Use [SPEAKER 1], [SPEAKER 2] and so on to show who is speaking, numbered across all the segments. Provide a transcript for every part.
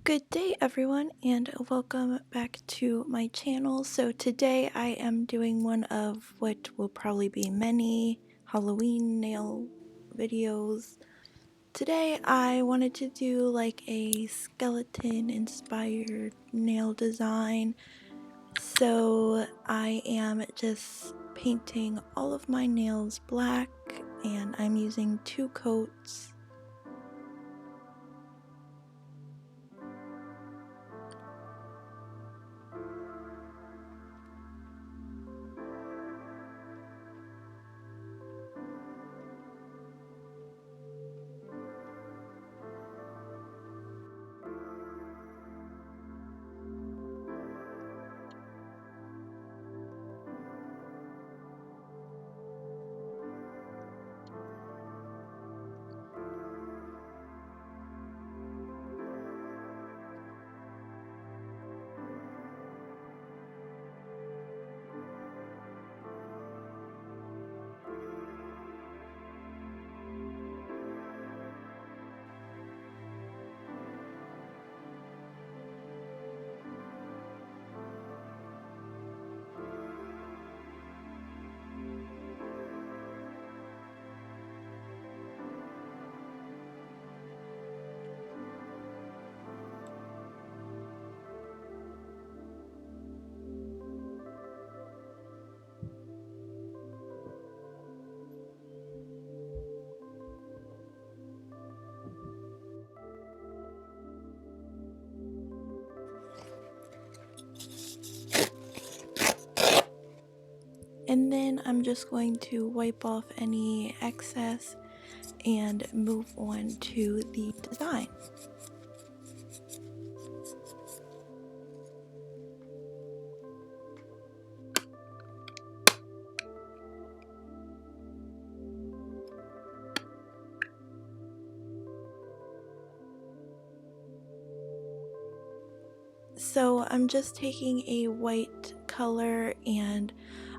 [SPEAKER 1] Good day everyone and welcome back to my channel. So today I am doing one of what will probably be many Halloween nail videos. Today I wanted to do like a skeleton inspired nail design. So I am just painting all of my nails black and I'm using 2 coats. And then I'm just going to wipe off any excess and move on to the design. So I'm just taking a white color and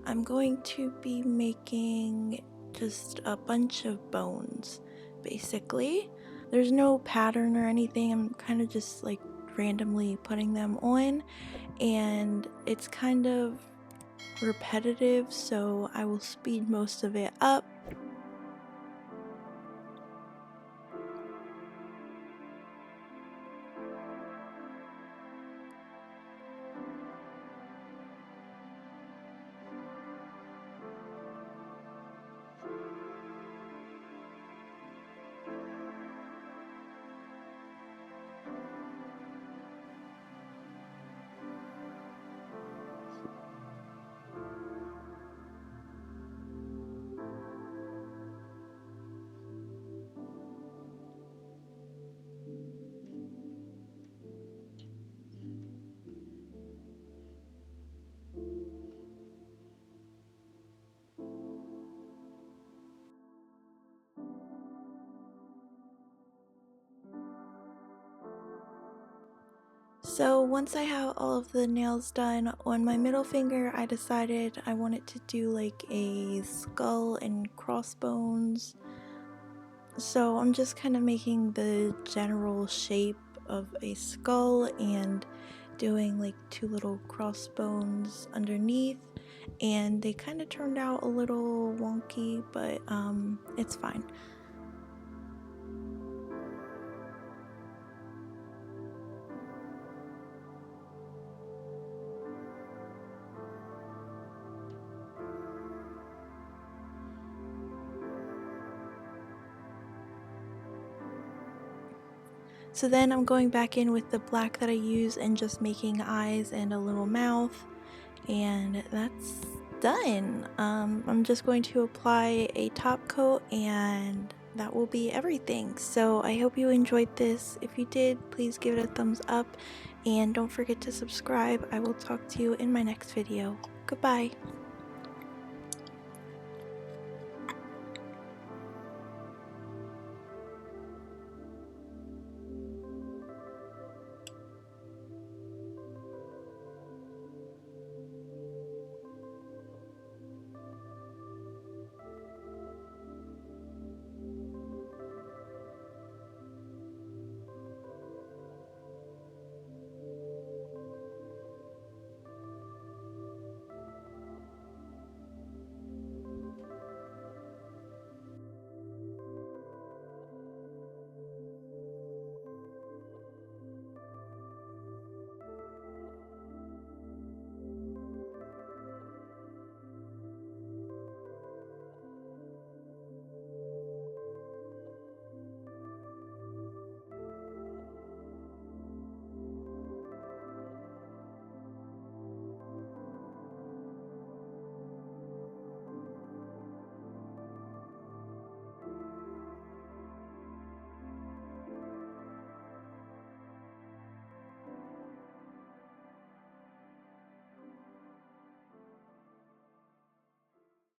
[SPEAKER 1] I'm going to be making just a bunch of bones basically. There's no pattern or anything, I'm kind of just like randomly putting them on, and it's kind of repetitive, so I will speed most of it up. So once I have all of the nails done on my middle finger, I decided I wanted to do like a skull and crossbones. So I'm just kind of making the general shape of a skull and doing like 2 little crossbones underneath, and they kind of turned out a little wonky, but it's fine. So then I'm going back in with the black that I use and just making eyes and a little mouth, and that's done. I'm just going to apply a top coat and that will be everything. So I hope you enjoyed this. If you did, please give it a thumbs up and don't forget to subscribe. I will talk to you in my next video. Goodbye.